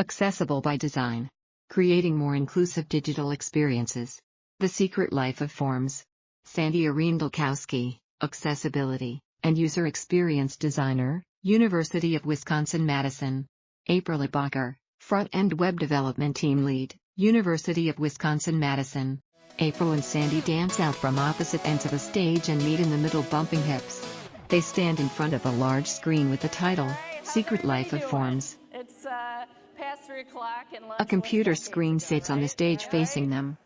Accessible by design. Creating more inclusive digital experiences. The Secret Life of Forms. Sandi Arendalkowski, Accessibility and User Experience Designer, University of Wisconsin-Madison. April Ebacher, Front-End Web Development Team Lead, University of Wisconsin-Madison. April and Sandi dance out from opposite ends of the stage and meet in the middle, bumping hips. They stand in front of a large screen with the title, Secret Life of Forms. It's past 3 o'clock and a computer screen sits on the stage facing them.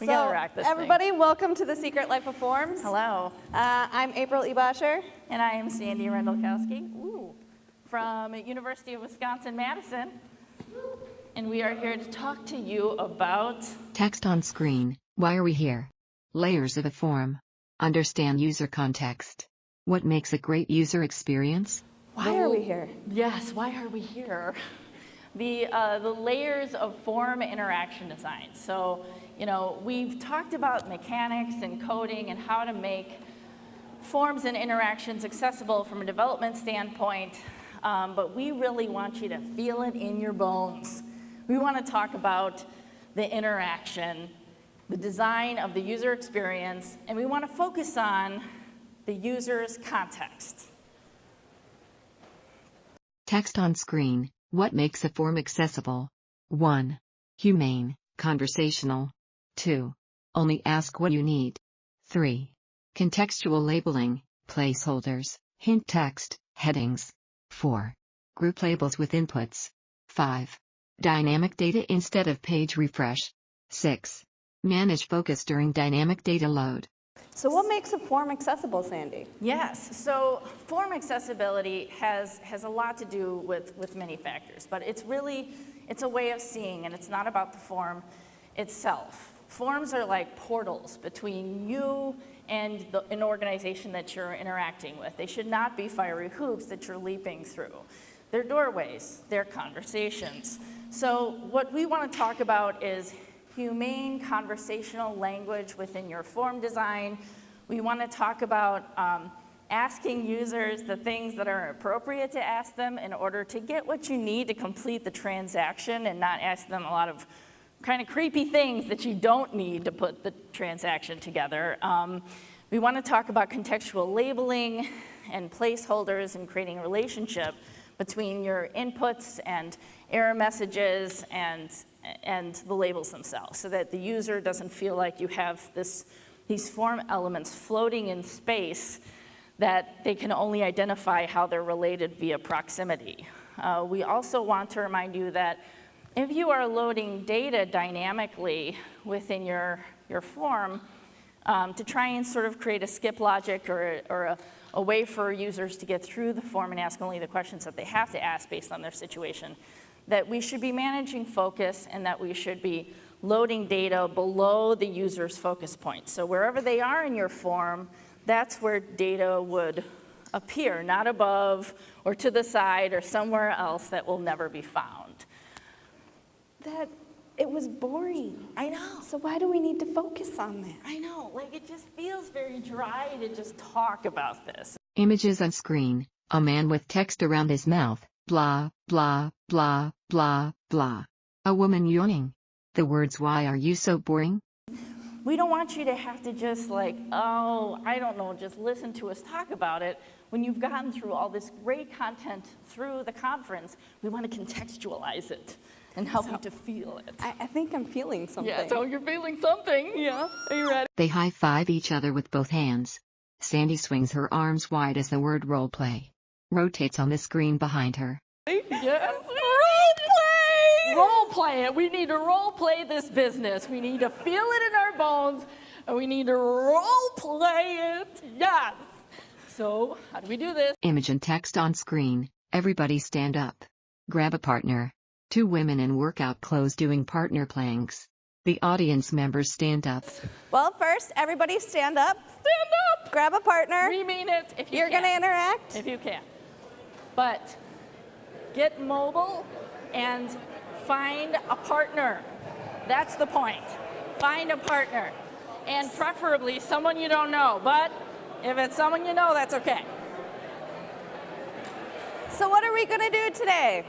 So, everybody, welcome to the Secret Life of Forms. Hello. I'm April Ebacher. And I am Sandi Arendalkowski from University of Wisconsin-Madison. And we are here to talk to you about text on screen. Why are we here? Layers of a form. Understand user context. What makes a great user experience? Why are we here? Yes, why are we here? The layers of form interaction design. So, you know, we've talked about mechanics and coding and how to make forms and interactions accessible from a development standpoint, but we really want you to feel it in your bones. We want to talk about the interaction, the design of the user experience, and we want to focus on the user's context. Text on screen. What makes a form accessible? 1. Humane, conversational. 2. Only ask what you need. 3. Contextual labeling, placeholders, hint text, headings. 4. Group labels with inputs. 5. Dynamic data instead of page refresh. 6. Manage focus during dynamic data load. So what makes a form accessible, Sandi? Yes, so form accessibility has a lot to do with many factors, but it's a way of seeing, and it's not about the form itself. Forms are like portals between you and an organization that you're interacting with. They should not be fiery hoops that you're leaping through. They're doorways, they're conversations. So what we want to talk about is humane conversational language within your form design. We want to talk about asking users the things that are appropriate to ask them in order to get what you need to complete the transaction and not ask them a lot of kind of creepy things that you don't need to put the transaction together. We want to talk about contextual labeling and placeholders and creating a relationship between your inputs and error messages and the labels themselves, so that the user doesn't feel like you have these form elements floating in space that they can only identify how they're related via proximity. We also want to remind you that if you are loading data dynamically within your form, to try and sort of create a skip logic or a way for users to get through the form and ask only the questions that they have to ask based on their situation, that we should be managing focus and that we should be loading data below the user's focus point. So wherever they are in your form, that's where data would appear, not above or to the side or somewhere else that will never be found. It was boring. I know. So why do we need to focus on that? I know, like it just feels very dry to just talk about this. Images on screen. A man with text around his mouth. Blah, blah, blah, blah, blah. A woman yawning. The words, why are you so boring? We don't want you to have to just like, oh, I don't know, just listen to us talk about it. When you've gotten through all this great content through the conference, we want to contextualize it and help you to feel it. I think I'm feeling something. Yeah, so you're feeling something. Yeah, are you ready? They high-five each other with both hands. Sandi swings her arms wide as the word role play rotates on the screen behind her. Yes, role play! Role play it. We need to role play this business. We need to feel it in our bones, and we need to role play it. Yes. So, how do we do this? Image and text on screen. Everybody stand up. Grab a partner. 2 women in workout clothes doing partner planks. The audience members stand up. Well, first, everybody stand up. Stand up! Grab a partner. We mean it if you You're can. going to interact. If you can. But get mobile and find a partner. That's the point. Find a partner. And preferably someone you don't know. But if it's someone you know, that's okay. So what are we going to do today?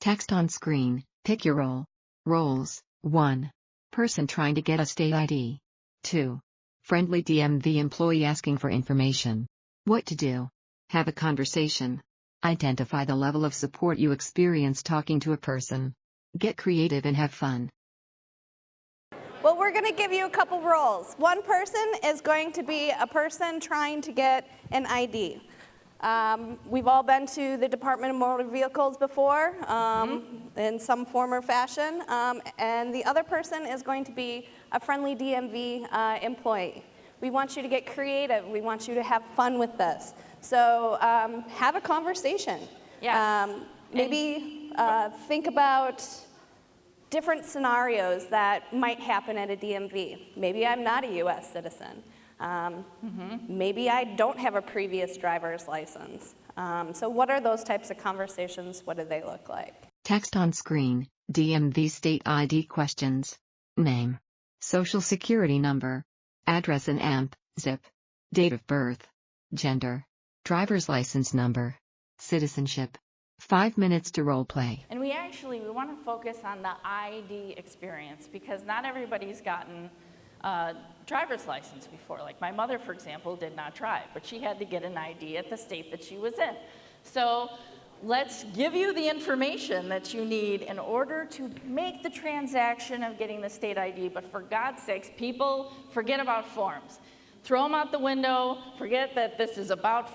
Text on screen, pick your role. Roles: 1. Person trying to get a state ID. 2. Friendly DMV employee asking for information. What to do? Have a conversation. Identify the level of support you experience talking to a person. Get creative and have fun. Well, we're going to give you a couple roles. One person is going to be a person trying to get an ID. We've all been to the Department of Motor Vehicles before, in some form or fashion, and the other person is going to be a friendly DMV employee. We want you to get creative. We want you to have fun with this. So have a conversation. Yes. Maybe think about different scenarios that might happen at a DMV. Maybe I'm not a US citizen. Maybe I don't have a previous driver's license. So what are those types of conversations? What do they look like? Text on screen, DMV state ID questions. Name. Social security number. Address and AMP, zip. Date of birth. Gender. Driver's license number. Citizenship. 5 minutes to role play. And we want to focus on the ID experience because not everybody's gotten a driver's license before. Like my mother, for example, did not drive, but she had to get an ID at the state that she was in. So let's give you the information that you need in order to make the transaction of getting the state ID. But for God's sakes, people forget about forms. Throw them out the window. Forget that this isn't about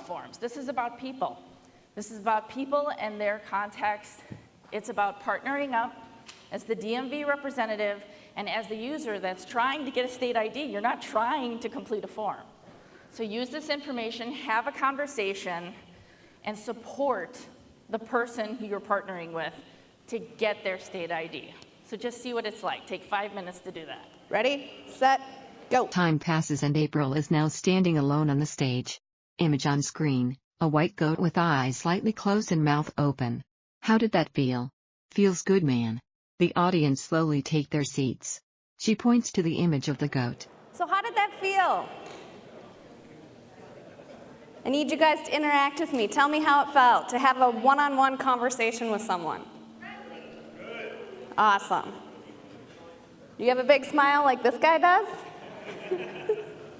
forms. This is about people. This is about people and their context. It's about partnering up as the DMV representative and as the user that's trying to get a state ID. You're not trying to complete a form. So use this information, have a conversation, and support the person who you're partnering with to get their state ID. So just see what it's like. Take 5 minutes to do that. Ready, set, go. Time passes and April is now standing alone on the stage. Image on screen, a white goat with eyes slightly closed and mouth open. How did that feel? Feels good, man. The audience slowly take their seats. She points to the image of the goat. So how did that feel? I need you guys to interact with me. Tell me how it felt to have a one-on-one conversation with someone. Good. Awesome. You have a big smile like this guy does?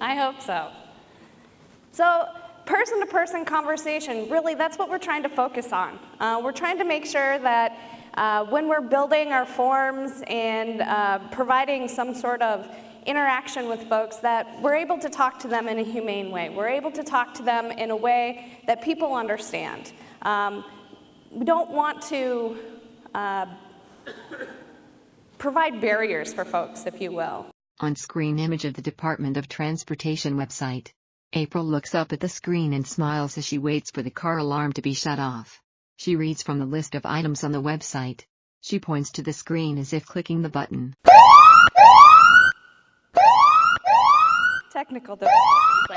I hope so. So person-to-person conversation, really that's what we're trying to focus on. We're trying to make sure that when we're building our forms and providing some sort of interaction with folks that we're able to talk to them in a humane way. We're able to talk to them in a way that people understand. We don't want to provide barriers for folks, if you will. On-screen image of the Department of Transportation website. April looks up at the screen and smiles as she waits for the car alarm to be shut off. She reads from the list of items on the website. She points to the screen as if clicking the button. Technical difficulties.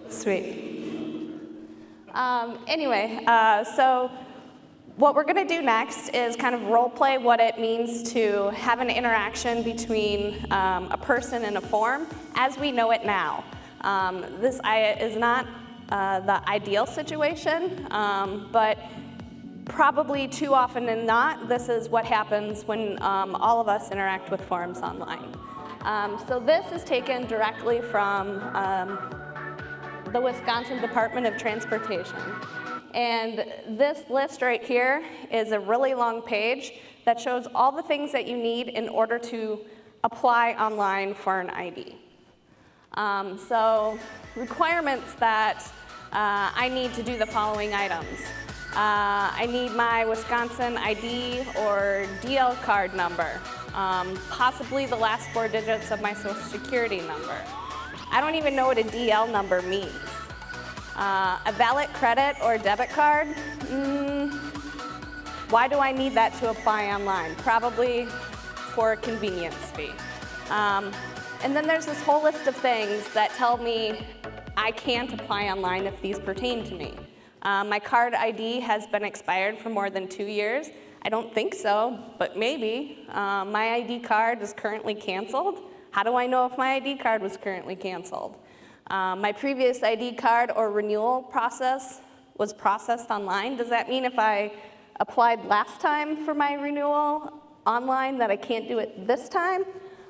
Sweet. Anyway, so what we're going to do next is kind of role play what it means to have an interaction between a person and a form as we know it now. This is not the ideal situation, but probably too often than not, this is what happens when all of us interact with forms online. So this is taken directly from the Wisconsin Department of Transportation. And this list right here is a really long page that shows all the things that you need in order to apply online for an ID. So requirements that I need to do the following items. I need my Wisconsin ID or DL card number, possibly the last 4 digits of my social security number. I don't even know what a DL number means. A valid credit or debit card? Why do I need that to apply online? Probably for a convenience fee. And then there's this whole list of things that tell me I can't apply online if these pertain to me. My card ID has been expired for more than 2 years. I don't think so, but maybe. My ID card is currently canceled. How do I know if my ID card was currently canceled? My previous ID card or renewal process was processed online. Does that mean if I applied last time for my renewal online that I can't do it this time?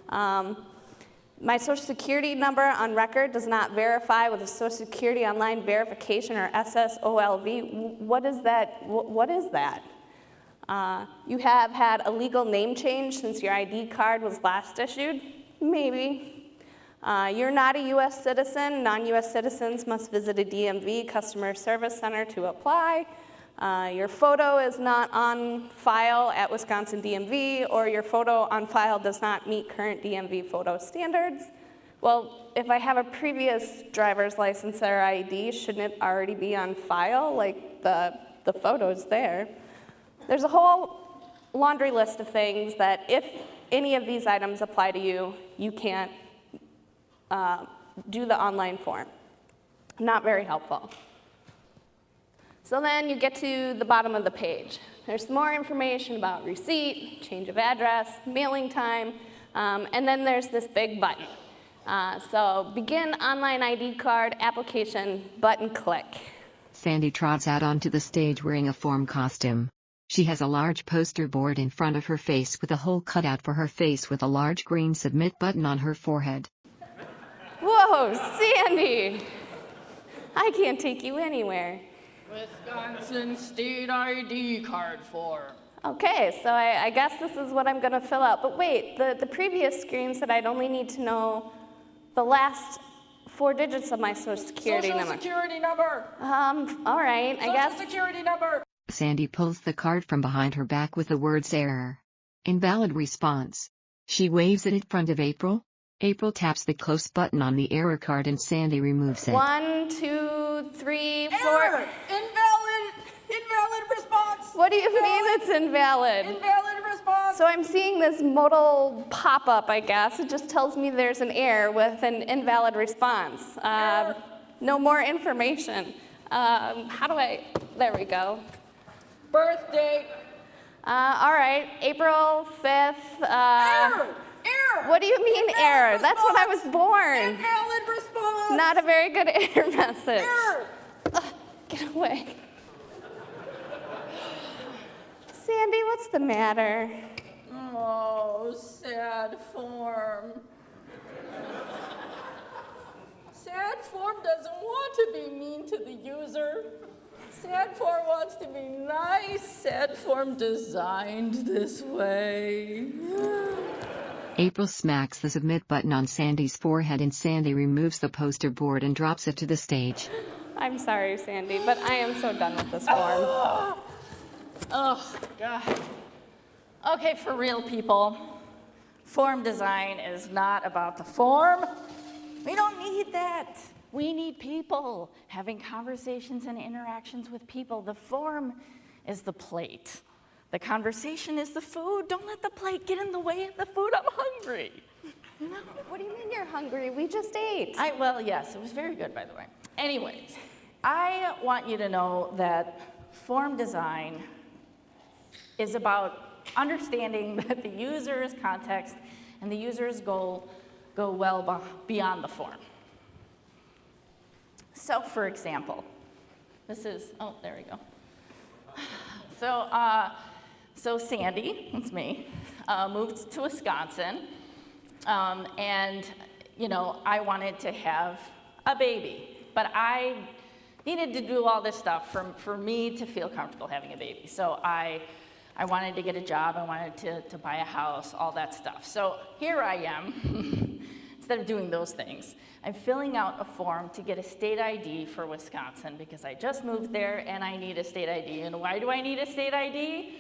My Social Security number on record does not verify with a Social Security Online Verification or SSOLV. What is that? What is that? You have had a legal name change since your ID card was last issued? Maybe. You're not a U.S. citizen. Non-U.S. citizens must visit a DMV customer service center to apply. Your photo is not on file at Wisconsin DMV, or your photo on file does not meet current DMV photo standards. Well, if I have a previous driver's license or ID, shouldn't it already be on file? Like the photo's there. There's a whole laundry list of things that if any of these items apply to you, you can't do the online form. Not very helpful. So then you get to the bottom of the page. There's more information about receipt, change of address, mailing time, and then there's this big button. So begin online ID card application, button click. Sandi trots out onto the stage wearing a form costume. She has a large poster board in front of her face with a hole cut out for her face with a large green submit button on her forehead. Whoa, Sandi! I can't take you anywhere. Wisconsin state ID card form. Okay, so I guess this is what I'm going to fill out. But wait, the previous screen said I'd only need to know the last 4 digits of my Social Security number. Social Security number. All right, I guess. Social Security number. Sandi pulls the card from behind her back with the words error. Invalid response. She waves it in front of April. April taps the close button on the error card and Sandi removes it. 1, 2, 3, 4. Error. Invalid response. What do you mean it's invalid? Invalid response. So I'm seeing this modal pop-up, I guess. It just tells me there's an error with an invalid response. No more information. How do I, there we go. Birth date. All right, April 5th. Error. Error. What do you mean Invalid error? response. That's when I was born. Invalid response. Not a very good error message. Error. Get away. Sandi, what's the matter? Oh, sad form. Sad form doesn't want to be mean to the user. Sad form wants to be nice. Sad form designed this way. April smacks the submit button on Sandi's forehead and Sandi removes the poster board and drops it to the stage. I'm sorry, Sandi, but I am so done with this form. Oh, God. Okay, for real people, form design is not about the form. We don't need that. We need people having conversations and interactions with people. The form is the plate. The conversation is the food. Don't let the plate get in the way of the food. I'm hungry. No, what do you mean you're hungry? We just ate. Well, yes, it was very good, by the way. Anyways, I want you to know that form design is about understanding that the user's context and the user's goal go well beyond the form. So, for example, this is, oh, there we go. So Sandi, that's me, moved to Wisconsin, and, you know, I wanted to have a baby, but I needed to do all this stuff for me to feel comfortable having a baby. So I wanted to get a job, I wanted to buy a house, all that stuff. So here I am, instead of doing those things, I'm filling out a form to get a state ID for Wisconsin because I just moved there and I need a state ID. And why do I need a state ID?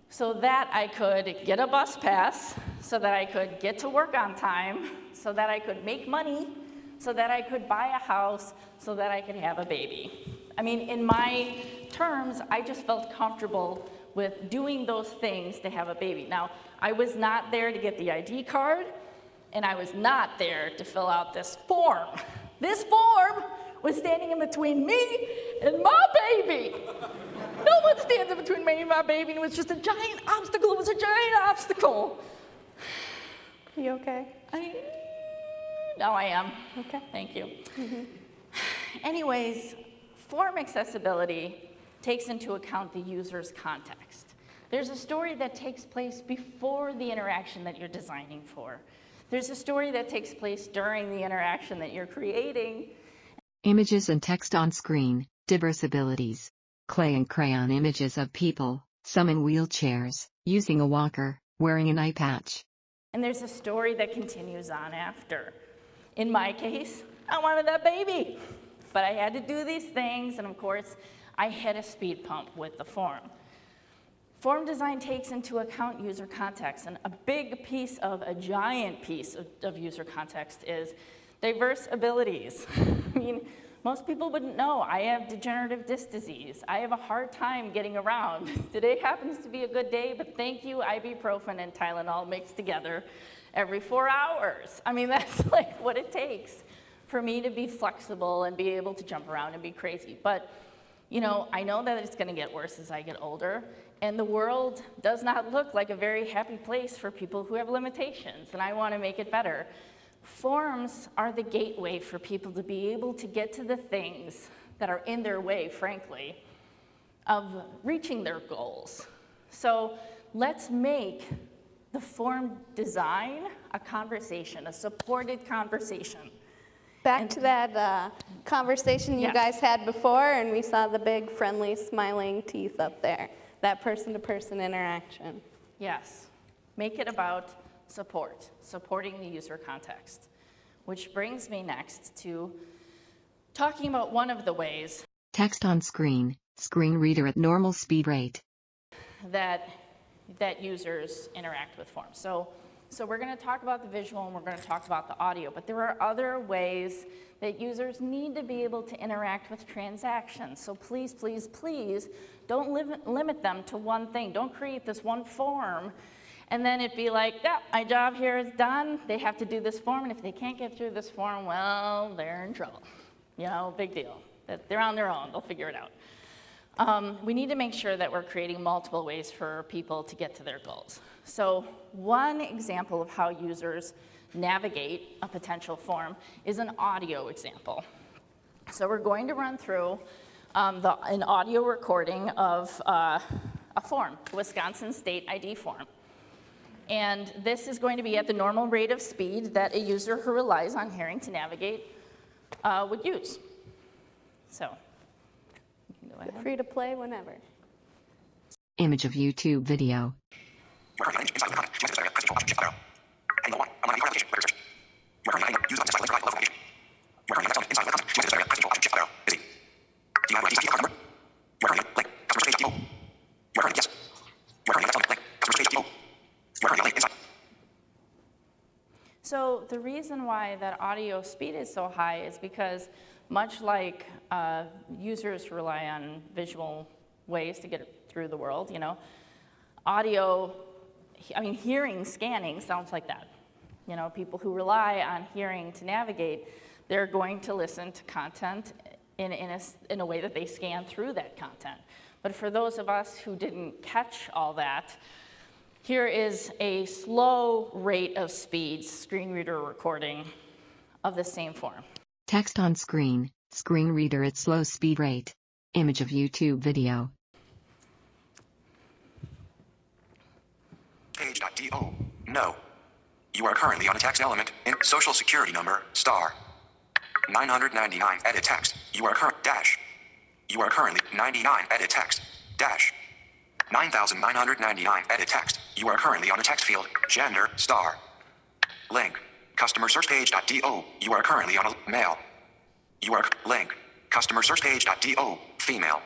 So that I could get a bus pass, so that I could get to work on time, so that I could make money, so that I could buy a house, so that I could have a baby. I mean, in my terms, I just felt comfortable with doing those things to have a baby. Now, I was not there to get the ID card, and I was not there to fill out this form. This form was standing in between me and my baby. No one stands in between me and my baby, and it was just a giant obstacle. It was a giant obstacle. You okay? No, I am. Okay. Thank you. Anyways, form accessibility takes into account the user's context. There's a story that takes place before the interaction that you're designing for. There's a story that takes place during the interaction that you're creating. Images and text on screen, diverse abilities. Clay and crayon images of people, some in wheelchairs, using a walker, wearing an eye patch. And there's a story that continues on after. In my case, I wanted that baby, but I had to do these things, and of course, I hit a speed bump with the form. Form design takes into account user context, and a giant piece of user context is diverse abilities. I mean, most people wouldn't know. I have degenerative disc disease. I have a hard time getting around. Today happens to be a good day, but thank you, ibuprofen and Tylenol mixed together every 4 hours. I mean, that's like what it takes for me to be flexible and be able to jump around and be crazy. But, you know, I know that it's gonna get worse as I get older, and the world does not look like a very happy place for people who have limitations, and I wanna make it better. Forms are the gateway for people to be able to get to the things that are in their way, frankly, of reaching their goals. So let's make the form design a conversation, a supported conversation. Back to that conversation you guys had before, and we saw the big, friendly, smiling teeth up there. That person-to-person interaction. Yes. Make it about supporting the user context. Which brings me next to talking about one of the ways Text on screen, screen reader at normal speed rate. that users interact with forms. So we're going to talk about the visual and we're going to talk about the audio, but there are other ways that users need to be able to interact with transactions. So please, please, please don't limit them to one thing. Don't create this one form and then it'd be like, yeah, my job here is done. They have to do this form, and if they can't get through this form, well, they're in trouble. You know, big deal. They're on their own. They'll figure it out. We need to make sure that we're creating multiple ways for people to get to their goals. So one example of how users navigate a potential form is an audio example. So we're going to run through an audio recording of a form, the Wisconsin State ID form. And this is going to be at the normal rate of speed that a user who relies on hearing to navigate would use. So, you can go ahead. Feel free to play whenever. Image of YouTube video. So the reason why that audio speed is so high is because much like users rely on visual ways to get through the world, you know, audio, I mean, hearing, scanning sounds like that. You know, people who rely on hearing to navigate, they're going to listen to content in a way that they scan through that content. But for those of us who didn't catch all that, here is a slow rate of speed screen reader recording of the same form. Text on screen, screen reader at slow speed rate. Image of YouTube video. Page.do. No. You are currently on a text element in social security number, star. 999 edit text. You are currently 99 edit text, dash. 9,999 edit text. You are currently on a text field, gender, star. Link. Customer search page.do. You are currently on a male. You are link. Customer search page.do. Female.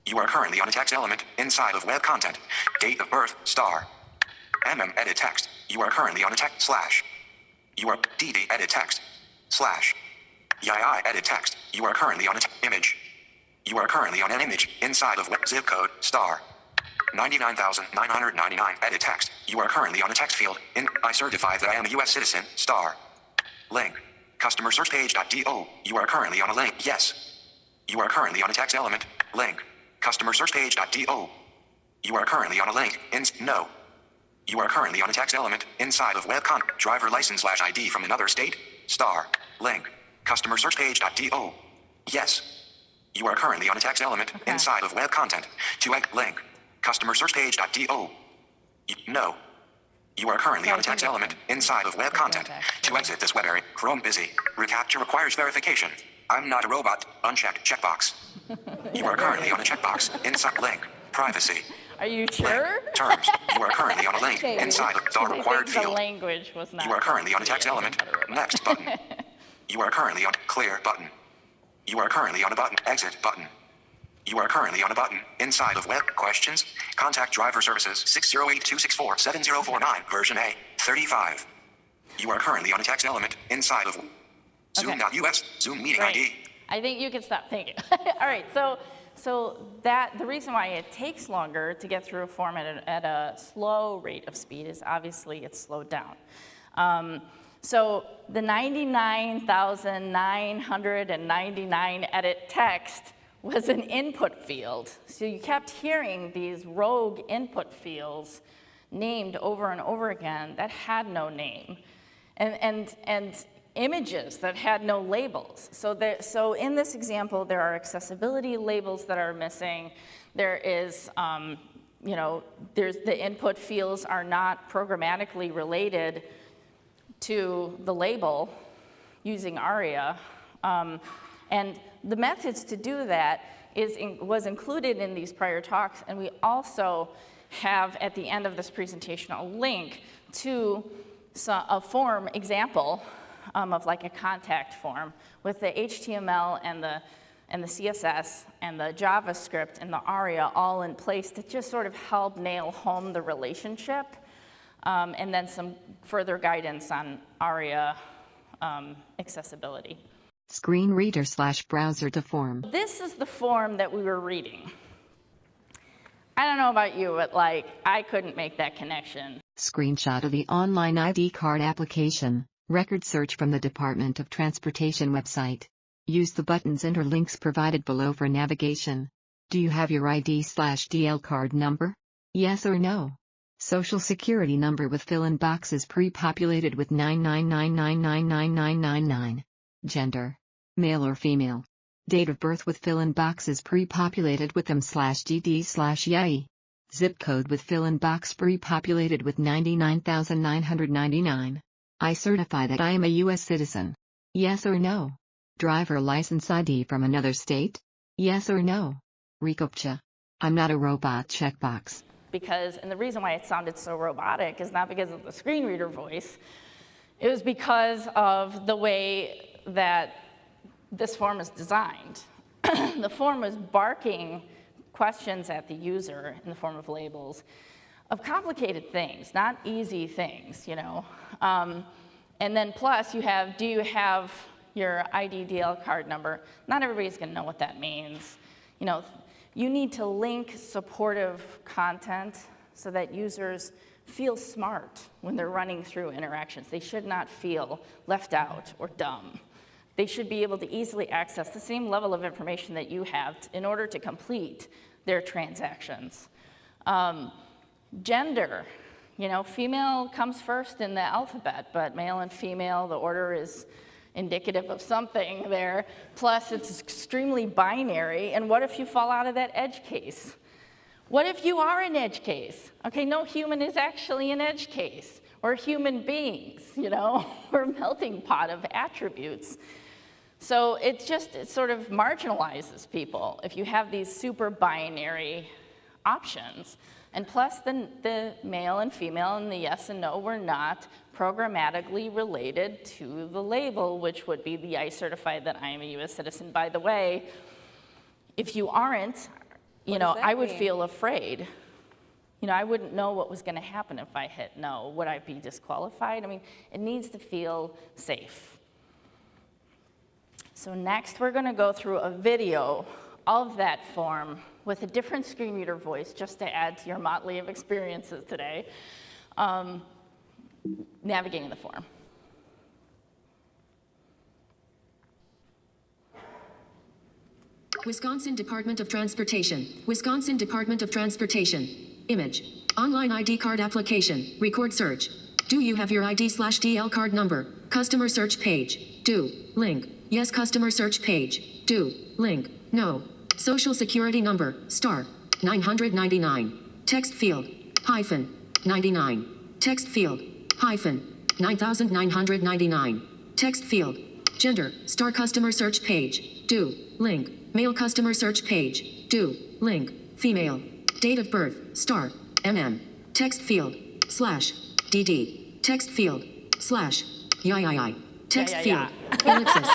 You are currently on a text element inside of web content. Date of birth, star. edit text. You are currently on a text slash. You are dd edit text slash. yii edit text. You are currently on an image. You are currently on an image inside of web zip code, star. 99,999 edit text. You are currently on a text field in I certify that I am a US citizen, star. Link. Customer search page.do. You are currently on a link, yes. You are currently on a text element, link. Customer search page.do. You are currently on a link, no. You are currently on a text element inside of web content. Driver license / ID from another state. Star. Link. Customer search page.do. Yes. You are currently on a text element inside of web content. To link. Customer search page.do. No. You are currently on a text element inside of web content. To exit this web area, Chrome busy. Recapture requires verification. I'm not a robot. Unchecked checkbox. You are currently on a checkbox inside link. Privacy. Are you sure? Link. Terms. You are currently on a link inside of the required The field. language was not. You are currently on a text element. Next button. You are currently on clear button. You are currently on a button. Exit button. You are currently on a button inside of web questions. Contact driver services 608-264-7049 version A 35. You are currently on a text element inside of Zoom.us Zoom meeting ID. I think you can stop. Thank you. All right. So that the reason why it takes longer to get through a form at a slow rate of speed is obviously it's slowed down. So the 99,999 edit text was an input field. So you kept hearing these rogue input fields named over and over again that had no name, and images that had no labels. So in this example, there are accessibility labels that are missing. There is, there's the input fields are not programmatically related to the label using ARIA. And the methods to do that was included in these prior talks, and we also have at the end of this presentation a link to a form example of like a contact form with the HTML and the CSS and the JavaScript and the ARIA all in place to just sort of help nail home the relationship, and then some further guidance on ARIA accessibility. Screen reader / browser to form. This is the form that we were reading. I don't know about you, but like I couldn't make that connection. Screenshot of the online ID card application. Record search from the Department of Transportation website. Use the buttons and or links provided below for navigation. Do you have your ID / DL card number? Yes or no? Social security number with fill-in boxes pre-populated with 999999999. Gender. Male or female. Date of birth with fill-in boxes pre-populated with them/GD/YE. Zip code with fill-in box pre-populated with 99,999. I certify that I am a U.S. citizen. Yes or no? Driver license ID from another state? Yes or no? Recaptcha. I'm not a robot checkbox. And the reason why it sounded so robotic is not because of the screen reader voice. It was because of the way that this form is designed. The form was barking questions at the user in the form of labels of complicated things, not easy things, And then plus you have, do you have your ID DL card number? Not everybody's gonna know what that means. You need to link supportive content so that users feel smart when they're running through interactions. They should not feel left out or dumb. They should be able to easily access the same level of information that you have in order to complete their transactions. Gender, female comes first in the alphabet, but male and female, the order is indicative of something there. Plus, it's extremely binary. And what if you fall out of that edge case? What if you are an edge case? Okay, no human is actually an edge case. We're human beings, We're a melting pot of attributes. So it sort of marginalizes people if you have these super binary options. And plus, the male and female and the yes and no were not programmatically related to the label, which would be the I certify that I am a U.S. citizen. By the way, if you aren't, I would feel afraid. I wouldn't know what was going to happen if I hit no. Would I be disqualified? I mean, it needs to feel safe. So next, we're going to go through a video of that form with a different screen reader voice, just to add to your motley of experiences today, navigating the form. Wisconsin Department of Transportation. Wisconsin Department of Transportation. Image. Online ID card application. Record search. Do you have your ID/DL card number? Customer search page. Do. Link. Yes. Customer search page. Do. Link. No. Social security number. Star. 999. Text field. Hyphen. 99. Text field. Hyphen. 9999. Text field. Gender. Star. Customer search page. Do. Link. Male. Customer search page. Do. Link. Female. Date of birth. Star. MM. Text field. Slash. DD. Text field. Slash. YII. Text field. Ellipsis.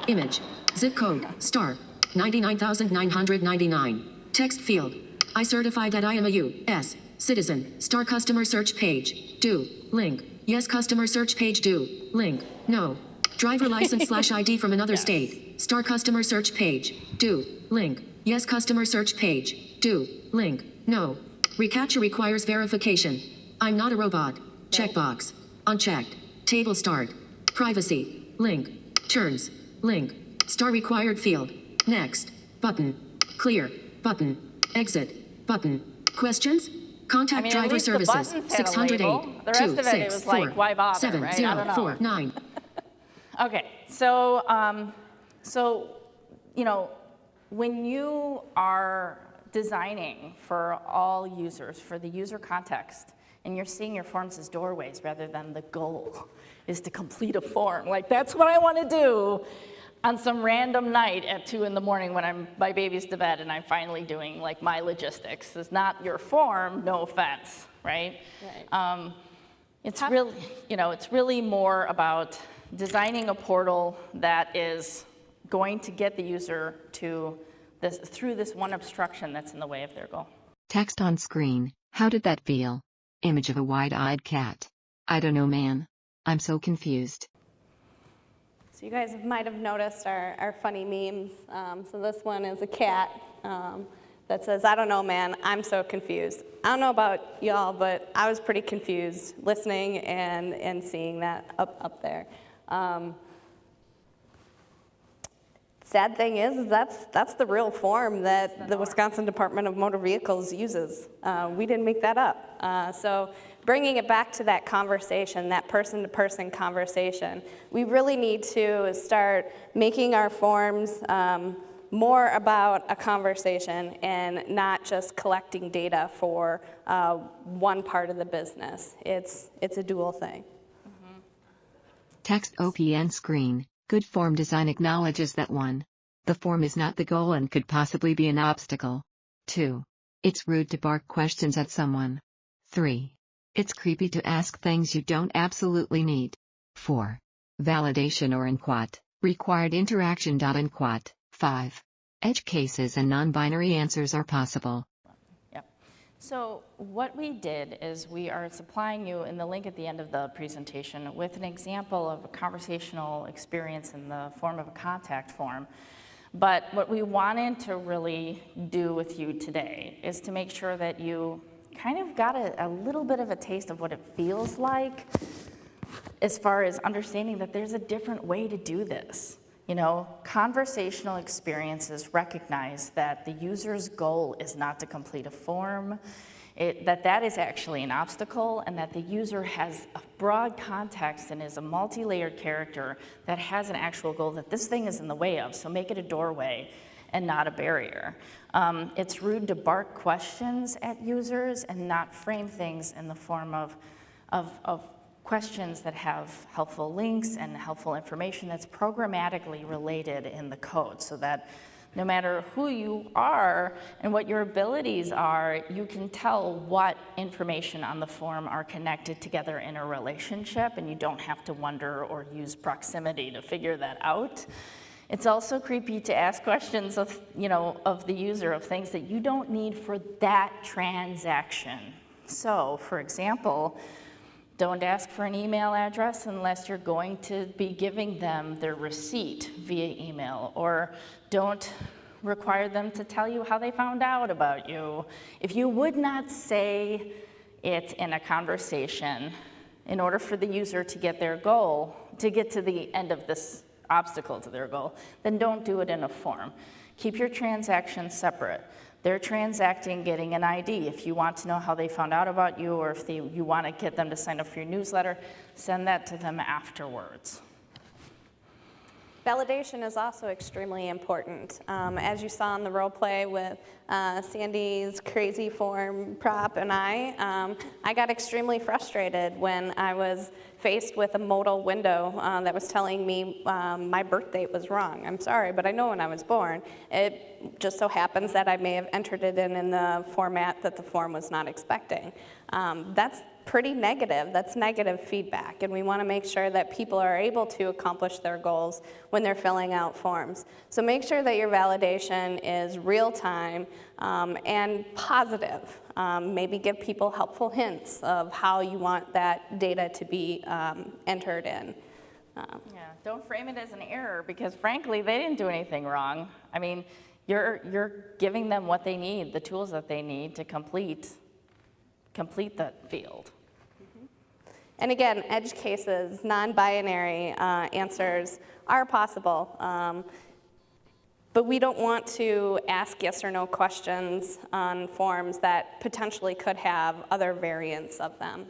Image. Zip code. Star. 99,999. Text field. I certify that I am a U.S. citizen. Star. Customer search page. Do. Link. Yes. Customer search page. Do. Link. No. Driver license / ID from another state. Star. Customer search page. Do. Link. Yes. Customer search page. Do. Link. No. ReCAPTCHA requires verification. I'm not a robot. Checkbox. Unchecked. Table start. Privacy. Link. Turns. Link. Star required field. Next. Button. Clear. Button. Exit. Button. Questions? Contact at driver least the services. buttons had a label. 608 The rest of it was like, why bother, right? I don't know. 70449. Okay, so, you know, when you are designing for all users, for the user context, and you're seeing your forms as doorways rather than the goal is to complete a form, like that's what I want to do on some random night at 2 in the morning when my baby's to bed and I'm finally doing like my logistics. It's not your form, no offense, right? It's really, you know, it's really more about designing a portal that is going to get the user to this through this one obstruction that's in the way of their goal. Text on screen. How did that feel? Image of a wide-eyed cat. I don't know, man. I'm so confused. So you guys might have noticed our funny memes. So this one is a cat that says, I don't know, man, I'm so confused. I don't know about y'all, but I was pretty confused listening and seeing that up there. Sad thing is that's the real form that the Wisconsin Department of Motor Vehicles uses. We didn't make that up. So bringing it back to that conversation, that person-to-person conversation, we really need to start making our forms more about a conversation and not just collecting data for one part of the business. It's a dual thing. Text OPN screen. Good form design acknowledges that 1. The form is not the goal and could possibly be an obstacle. 2. It's rude to bark questions at someone. 3. It's creepy to ask things you don't absolutely need. 4. Validation or inquat. Required interaction. Inquat. 5. Edge cases and non-binary answers are possible. So what we did is we are supplying you in the link at the end of the presentation with an example of a conversational experience in the form of a contact form. But what we wanted to really do with you today is to make sure that you kind of got a little bit of a taste of what it feels like as far as understanding that there's a different way to do this. You know, conversational experiences recognize that the user's goal is not to complete a form, that is actually an obstacle, and that the user has a broad context and is a multi-layered character that has an actual goal that this thing is in the way of, so make it a doorway and not a barrier. It's rude to bark questions at users and not frame things in the form of questions that have helpful links and helpful information that's programmatically related in the code, so that no matter who you are and what your abilities are, you can tell what information on the form are connected together in a relationship, and you don't have to wonder or use proximity to figure that out. It's also creepy to ask questions of, of the user of things that you don't need for that transaction. So, for example, don't ask for an email address unless you're going to be giving them their receipt via email, or don't require them to tell you how they found out about you. If you would not say it in a conversation in order for the user to get their goal, to get to the end of this obstacle to their goal, then don't do it in a form. Keep your transactions separate. They're transacting getting an ID. If you want to know how they found out about you, or if you want to get them to sign up for your newsletter, send that to them afterwards. Validation is also extremely important. As you saw in the role play with Sandi's crazy form prop and I got extremely frustrated when I was faced with a modal window that was telling me my birth date was wrong. I'm sorry, but I know when I was born. It just so happens that I may have entered it in the format that the form was not expecting. That's pretty negative. That's negative feedback, and we want to make sure that people are able to accomplish their goals when they're filling out forms. So make sure that your validation is real-time and positive. Maybe give people helpful hints of how you want that data to be entered in. Yeah, don't frame it as an error, because frankly, they didn't do anything wrong. I mean, you're giving them what they need, the tools that they need to complete that field. And again, edge cases, non-binary answers are possible, but we don't want to ask yes or no questions on forms that potentially could have other variants of them.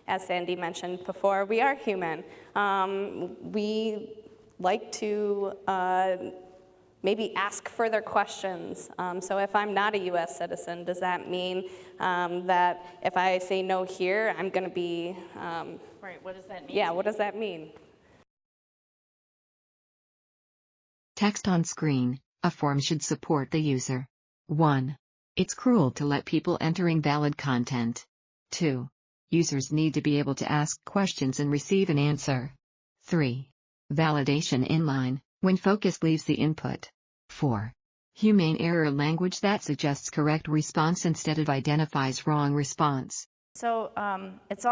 As Sandi mentioned before, we are human. We like to maybe ask further questions. So if I'm not a US citizen, does that mean that if I say no here, I'm gonna be... Right, what does that mean? Yeah, what does that mean? Text on screen. A form should support the user. 1. It's cruel to let people enter invalid content. 2. Users need to be able to ask questions and receive an answer. 3. Validation inline, when focus leaves the input. 4. Humane error language that suggests correct response instead of identifies wrong response. So it's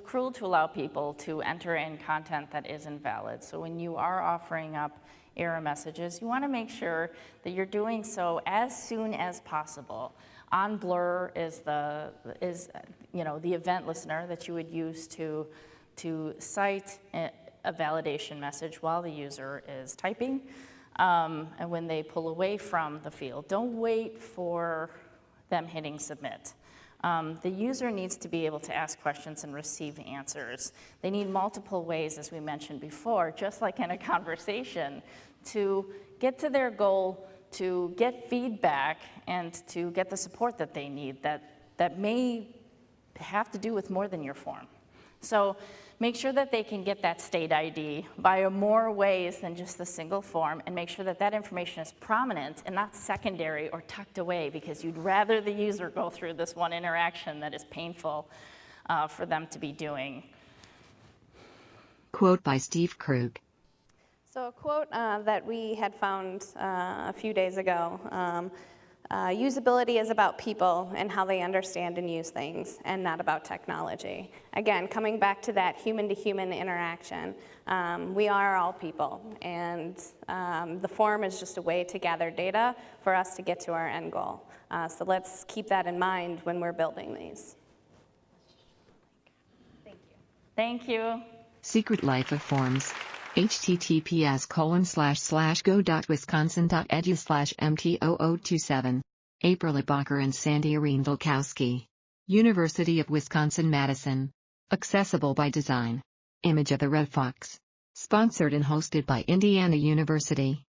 cruel to allow people to enter in content that is invalid. So when you are offering up error messages, you want to make sure that you're doing so as soon as possible. On blur is the event listener that you would use to cite a validation message while the user is typing. And when they pull away from the field, don't wait for them hitting submit. The user needs to be able to ask questions and receive answers. They need multiple ways, as we mentioned before, just like in a conversation, to get to their goal, to get feedback, and to get the support that they need that may have to do with more than your form. So make sure that they can get that state ID by more ways than just the single form, and make sure that that information is prominent and not secondary or tucked away, because you'd rather the user go through this one interaction that is painful for them to be doing. Quote by Steve Krug. So a quote that we had found a few days ago, usability is about people and how they understand and use things, and not about technology. Again, coming back to that human-to-human interaction, we are all people, and the form is just a way to gather data for us to get to our end goal. So let's keep that in mind when we're building these. Thank you. Thank you. Secret Life of Forms. https://go.wisconsin.edu/MT0027. April Ebacher and Sandi Arendalkowski. University of Wisconsin-Madison. Accessible by design. Image of the Red Fox. Sponsored and hosted by Indiana University.